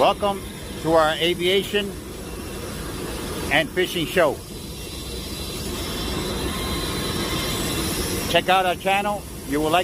Welcome to our aviation and fishing show. Check out our channel. You will like